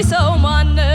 ሰው ማነው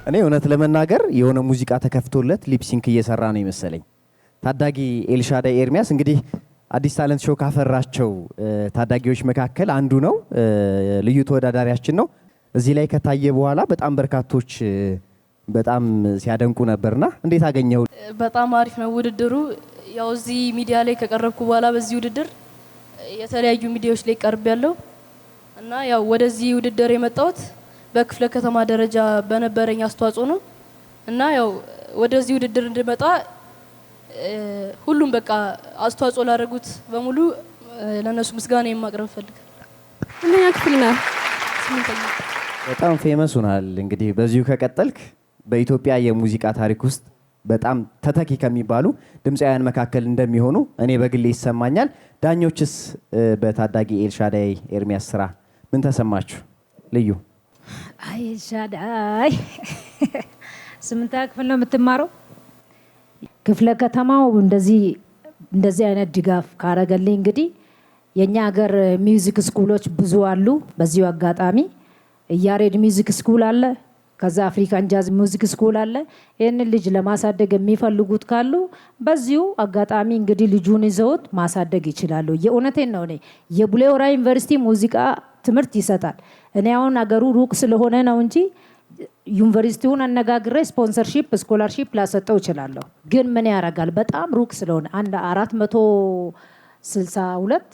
እኔ እውነት ለመናገር የሆነ ሙዚቃ ተከፍቶለት ሊፕሲንክ እየሰራ ነው ይመስለኝ። ታዳጊ ኤልሻዳይ ኤርሚያስ እንግዲህ አዲስ ታለንት ሾው ካፈራቸው ታዳጊዎች መካከል አንዱ ነው። ልዩ ተወዳዳሪያችን ነው። እዚህ ላይ ከታየ በኋላ በጣም በርካቶች በጣም ሲያደንቁ ነበርና እንዴት አገኘው? በጣም አሪፍ ነው ውድድሩ። ያው እዚህ ሚዲያ ላይ ከቀረብኩ በኋላ በዚህ ውድድር የተለያዩ ሚዲያዎች ላይ ቀርብ ያለው እና ያው ወደዚህ ውድድር የመጣሁት በክፍለ ከተማ ደረጃ በነበረኝ አስተዋጽኦ ነው እና ያው ወደዚህ ውድድር እንድመጣ ሁሉም በቃ አስተዋጽኦ ላደረጉት በሙሉ ለነሱ ምስጋና የማቅረብ ፈልጋለሁ። ምን ያክል ነው? በጣም ፌመስ ሆናል። እንግዲህ በዚሁ ከቀጠልክ በኢትዮጵያ የሙዚቃ ታሪክ ውስጥ በጣም ተተኪ ከሚባሉ ድምፃውያን መካከል እንደሚሆኑ እኔ በግሌ ይሰማኛል። ዳኞችስ በታዳጊ ኤልሻዳይ ኤርሚያስ ስራ ምን ተሰማችሁ? ልዩ አይ ኤልሻዳይ 8ኛ ክፍል ነው የምትማረው። ክፍለ ከተማው እንደዚህ አይነት ድጋፍ ካረገልኝ እንግዲህ የኛ ሀገር ሚውዚክ ስኩሎች ብዙ አሉ። በዚሁ አጋጣሚ ያሬድ ሚውዚክ ስኩል አለ፣ ከዛ አፍሪካን ጃዝ ሚውዚክ ስኩል አለ። ይህንን ልጅ ለማሳደግ የሚፈልጉት ካሉ በዚሁ አጋጣሚ እንግዲህ ልጁን ይዘውት ማሳደግ ይችላሉ። የእውነቴን ነው። እኔ የቡሌ ሆራ ዩኒቨርሲቲ ሙዚቃ ትምህርት ይሰጣል። እኔ አሁን አገሩ ሩቅ ስለሆነ ነው እንጂ ዩኒቨርሲቲውን አነጋግሬ ስፖንሰርሺፕ ስኮላርሺፕ ላሰጠው እችላለሁ። ግን ምን ያደርጋል በጣም ሩቅ ስለሆነ 462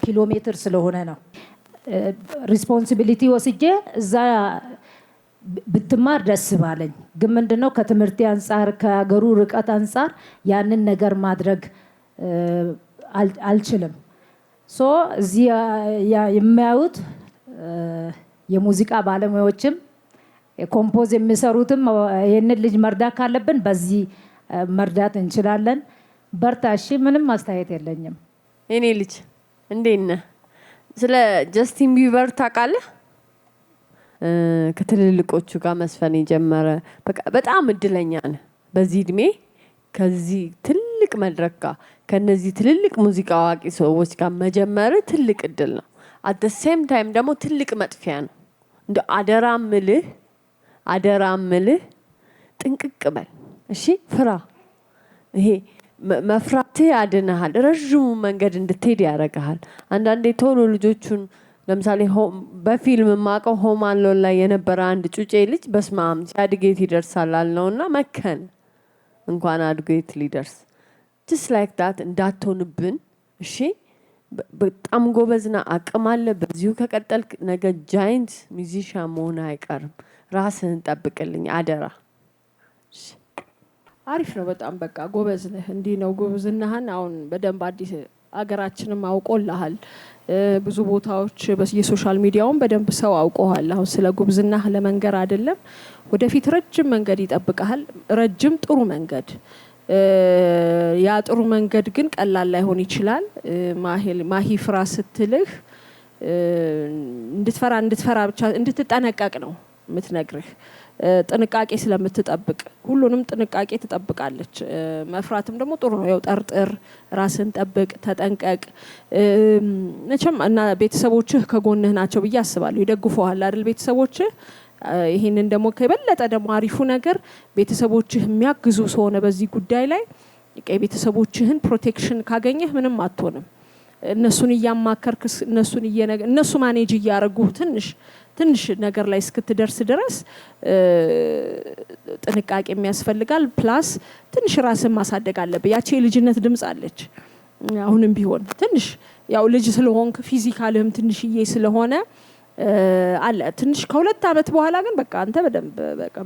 ኪሎ ሜትር ስለሆነ ነው ሪስፖንሲቢሊቲ ወስጄ እዛ ብትማር ደስ ባለኝ። ግን ምንድነው ከትምህርት አንፃር ከሀገሩ ርቀት አንፃር ያንን ነገር ማድረግ አልችልም። ሶ እዚህ የሚያዩት የሙዚቃ ባለሙያዎችም ኮምፖዝ የሚሰሩትም ይህንን ልጅ መርዳት ካለብን በዚህ መርዳት እንችላለን። በርታሺ። ምንም አስተያየት የለኝም። እኔ ልጅ እንዴት ነህ? ስለ ጀስቲን ቢበር ታውቃለህ? ከትልልቆቹ ጋር መስፈን የጀመረ በጣም እድለኛ ነህ። በዚህ እድሜ ከዚህ ትልቅ መድረክ ጋር ከነዚህ ትልልቅ ሙዚቃ አዋቂ ሰዎች ጋር መጀመር ትልቅ እድል ነው። አት ዘ ሴም ታይም ደግሞ ትልቅ መጥፊያ ነው። እንደ አደራ ምልህ ጥንቅቅ በል እሺ። ፍራ። ይሄ መፍራትህ ያድንሃል። ረዥሙ መንገድ እንድትሄድ ያደርግሃል። አንዳንዴ ቶሎ ልጆቹን ለምሳሌ በፊልም የማውቀው ሆም አሎን ላይ የነበረ አንድ ጩጬ ልጅ በስማም ሲያድግ የት ይደርሳል አልነውና መከን እንኳን አድጎ የት ሊደርስ ጀስት ላይክ ዳት እንዳትሆንብን እሺ። በጣም ጎበዝና አቅም አለ። በዚሁ ከቀጠልክ ነገ ጃይንት ሚውዚሻን መሆን አይቀርም። ራስህን ጠብቅልኝ አደራ። አሪፍ ነው በጣም በቃ ጎበዝ ነህ። እንዲህ ነው ጎበዝናህን አሁን በደንብ አዲስ አገራችንም አውቆልሃል። ብዙ ቦታዎች የሶሻል ሚዲያውን በደንብ ሰው አውቆሃል። አሁን ስለ ጉብዝናህ ለመንገር አይደለም። ወደፊት ረጅም መንገድ ይጠብቃል። ረጅም ጥሩ መንገድ። ያ ጥሩ መንገድ ግን ቀላል ላይሆን ይችላል። ማሂ ፍራ ስትልህ እንድትፈራ ብቻ እንድትጠነቀቅ ነው የምትነግርህ። ጥንቃቄ ስለምትጠብቅ ሁሉንም ጥንቃቄ ትጠብቃለች። መፍራትም ደግሞ ጥሩ ነው። ያው ጠርጥር፣ ራስን ጠብቅ፣ ተጠንቀቅ። መቼም እና ቤተሰቦችህ ከጎንህ ናቸው ብዬ አስባለሁ። ይደግፉሃል አይደል ቤተሰቦችህ? ይሄንን ደግሞ ከበለጠ ደግሞ አሪፉ ነገር ቤተሰቦችህ የሚያግዙ ስለሆነ በዚህ ጉዳይ ላይ የቤተሰቦችህን ፕሮቴክሽን ካገኘህ ምንም አትሆንም። እነሱን እያማከርክ እነሱ ማኔጅ እያደረጉ ትንሽ ነገር ላይ እስክትደርስ ድረስ ጥንቃቄ የሚያስፈልጋል። ፕላስ ትንሽ ራስን ማሳደግ አለብህ። ያቺ የልጅነት ድምጽ አለች። አሁንም ቢሆን ትንሽ ያው ልጅ ስለሆንክ ፊዚካልህም ትንሽዬ ስለሆነ አለ ትንሽ ከ2 አመት በኋላ ግን በቃ አንተ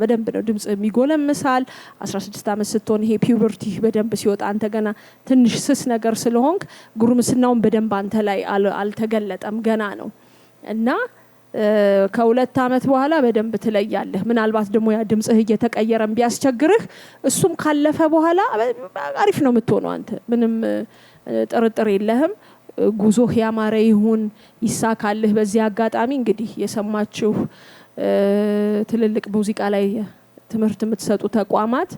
በደንብ ነው ድምጽ የሚጎለምሳል። 16 አመት ስትሆን ይሄ ፒውበርቲ በደንብ ሲወጣ አንተ ገና ትንሽ ስስ ነገር ስለሆንክ ጉርምስናውን በደንብ አንተ ላይ አልተገለጠም ገና ነው እና ከ2 አመት በኋላ በደንብ ትለያለህ። ምናልባት ደግሞ ያ ድምጽህ እየተቀየረም ቢያስቸግርህ እሱም ካለፈ በኋላ አሪፍ ነው የምትሆነው አንተ ምንም ጥርጥር የለህም። ጉዞህ ያማረ ይሁን ይሳካልህ። በዚህ አጋጣሚ እንግዲህ የሰማችሁ ትልልቅ ሙዚቃ ላይ ትምህርት የምትሰጡ ተቋማት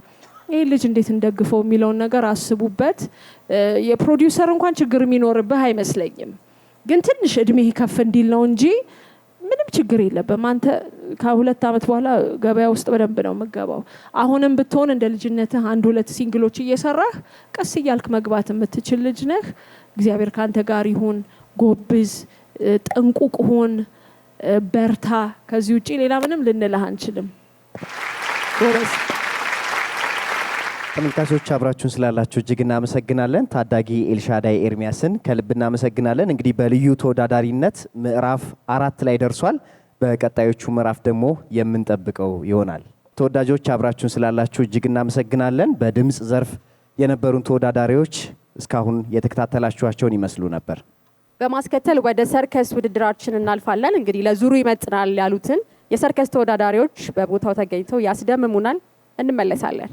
ይሄ ልጅ እንዴት እንደግፈው የሚለውን ነገር አስቡበት። የፕሮዲውሰር እንኳን ችግር የሚኖርብህ አይመስለኝም። ግን ትንሽ እድሜህ ከፍ እንዲል ነው እንጂ ምንም ችግር የለብም። አንተ ከ2 አመት በኋላ ገበያ ውስጥ በደንብ ነው የምትገባው። አሁንም ብትሆን እንደ ልጅነትህ 1-2 ሲንግሎች እየሰራህ ቀስ እያልክ መግባት የምትችል ልጅ ነህ። እግዚአብሔር ካንተ ጋር ይሁን። ጎብዝ፣ ጥንቁቅ ሁን፣ በርታ። ከዚህ ውጪ ሌላ ምንም ልንልህ አንችልም። ጎበዝ። ተመልካቾች አብራችሁን ስላላችሁ እጅግ እናመሰግናለን። ታዳጊ ኤልሻዳይ ኤርሚያስን ከልብ እናመሰግናለን። እንግዲህ በልዩ ተወዳዳሪነት ምዕራፍ 4 ላይ ደርሷል። በቀጣዮቹ ምዕራፍ ደግሞ የምንጠብቀው ይሆናል። ተወዳጆች አብራችሁን ስላላችሁ እጅግ እናመሰግናለን። በድምጽ ዘርፍ የነበሩን ተወዳዳሪዎች እስካሁን የተከታተላችኋቸውን ይመስሉ ነበር። በማስከተል ወደ ሰርከስ ውድድራችን እናልፋለን። እንግዲህ ለዙሩ ይመጥናል ያሉትን የሰርከስ ተወዳዳሪዎች በቦታው ተገኝተው ያስደምሙናል። እንመለሳለን።